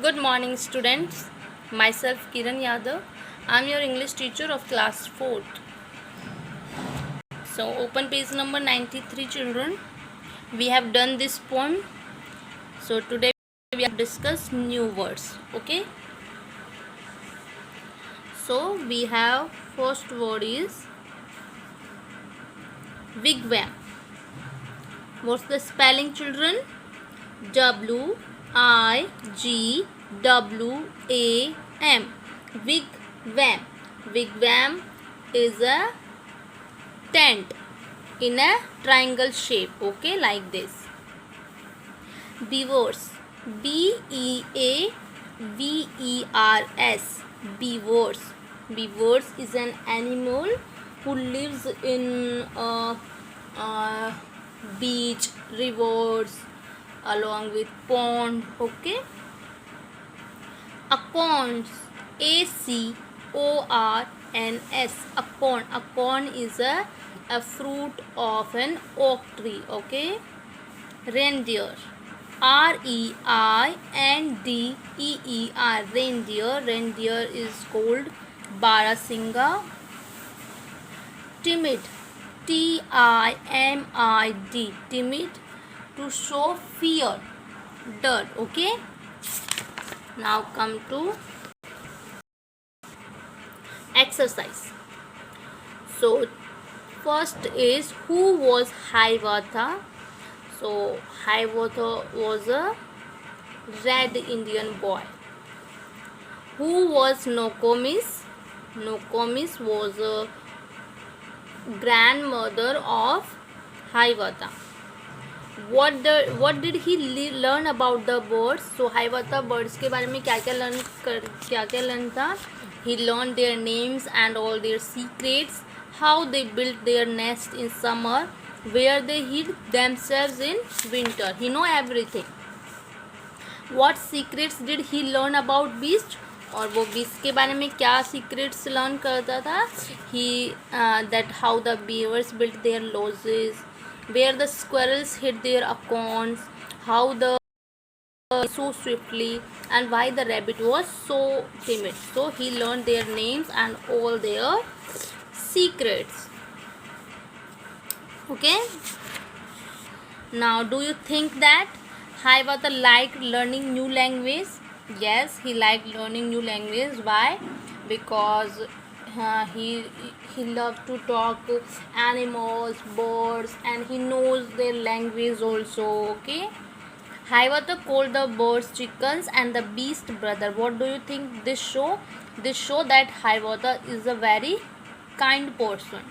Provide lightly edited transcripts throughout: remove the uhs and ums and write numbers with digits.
Good morning, students. Myself Kiran Yadav. I'm your English teacher of class 4th. So, open page number 93, children. We have done this poem. So, today we have discussed new words. Okay. So, we have first word is wigwam. What's the spelling, children? WIGWAM. Wigwam. Wigwam is a tent in a triangle shape. Okay, like this. Beavers. BEAVERS. Beavers. Beavers is an animal who lives in beach, rivers, along with pond. Okay. Acorns. ACORNS. Acorn. Acorn is a fruit of an oak tree. Okay. Reindeer. REINDEER. Reindeer. Reindeer is called Barasinga. Timid. TIMID. Timid, to show fear, dirt. Okay. Now come to exercise. So first is, who was Hiawatha? So Hiawatha was a red Indian boy. Who was Nokomis? Nokomis was a grandmother of Hiawatha. What did he learn about the birds? So Hiawatha birds के बारे में क्या क्या learn था? He learned their names and all their secrets, how they built their nest in summer, where they hid themselves in winter. He know everything. What secrets did he learn about beast? और वो beast के बारे में क्या secrets learn करता था? He that how the beavers built their lodges, where the squirrels hid their acorns, how the so swiftly, and why the rabbit was so timid. So he learned their names and all their secrets. Okay. Now, do you think that Hiawatha liked learning new language? Yes, he liked learning new language. Why? Because he loves to talk animals, birds, and he knows their language also. Okay. Hiawatha called the birds chickens and the beast brother. What do you think this show? This show that Hiawatha is a very kind person.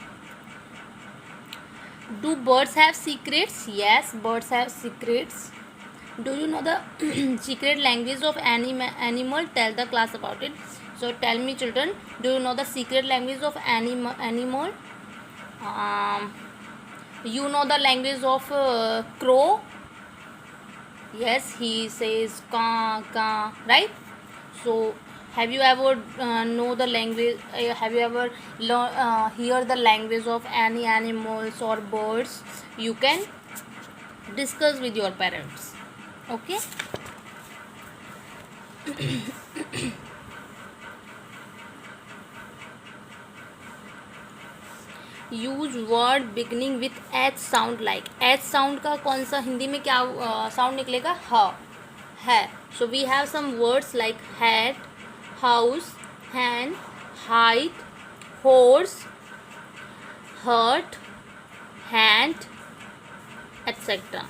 Do birds have secrets? Yes, birds have secrets. Do you know the secret language of animal? Tell the class about it. So tell me, children, do you know the secret language of animal? You know the language of crow? Yes, he says ka ka, right? So have you ever know the language? Have you ever hear the language of any animals or birds? You can discuss with your parents. Okay. Use word beginning with H sound like. H sound का कौन सा हिंदी में क्या sound निकलेगा? ह है. So we have some words like hat, house, hand, height, horse, hurt, hand, etc.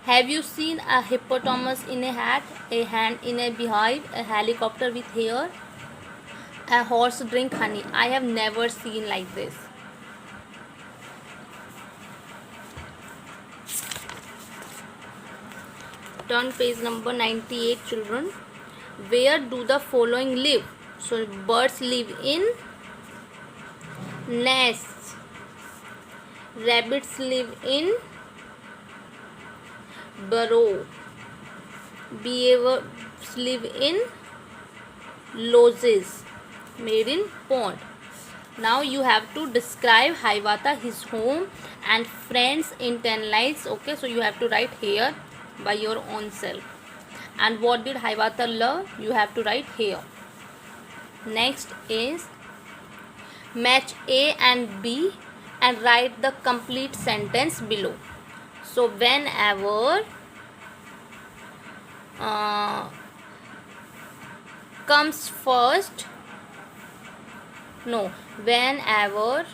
Have you seen a hippopotamus in a hat, a hand in a beehive, a helicopter with hair, a horse drink honey? I have never seen like this. Turn page number 98, children. Where do the following live? So birds live in nests. Rabbits live in burrow. Beavers live in lodges made in pond. Now you have to describe Hiawatha, his home and friends in 10 lines. Okay, so you have to write here by your own self. And what did Hiawatha learn? You have to write here. Next is match A and B and write the complete sentence below. So whenever comes first, no, whenever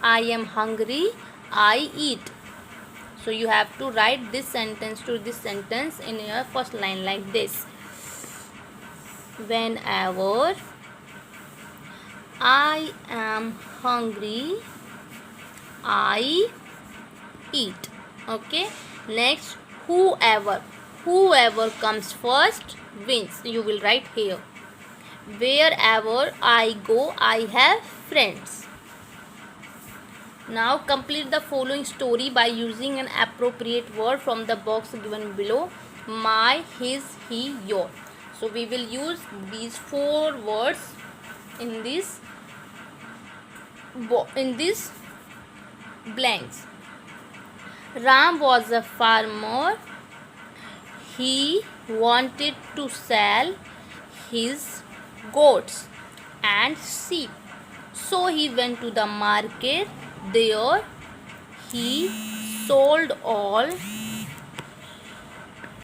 I am hungry, I eat. So you have to write this sentence to this sentence in your first line like this. Whenever I am hungry, I eat. Okay. Next, whoever comes first wins. You will write here. Wherever I go, I have friends. Now complete the following story by using an appropriate word from the box given below. My, his, he, your. So we will use these 4 words in these blanks. Ram was a farmer. He wanted to sell his goats and sheep. So he went to the market. There he sold all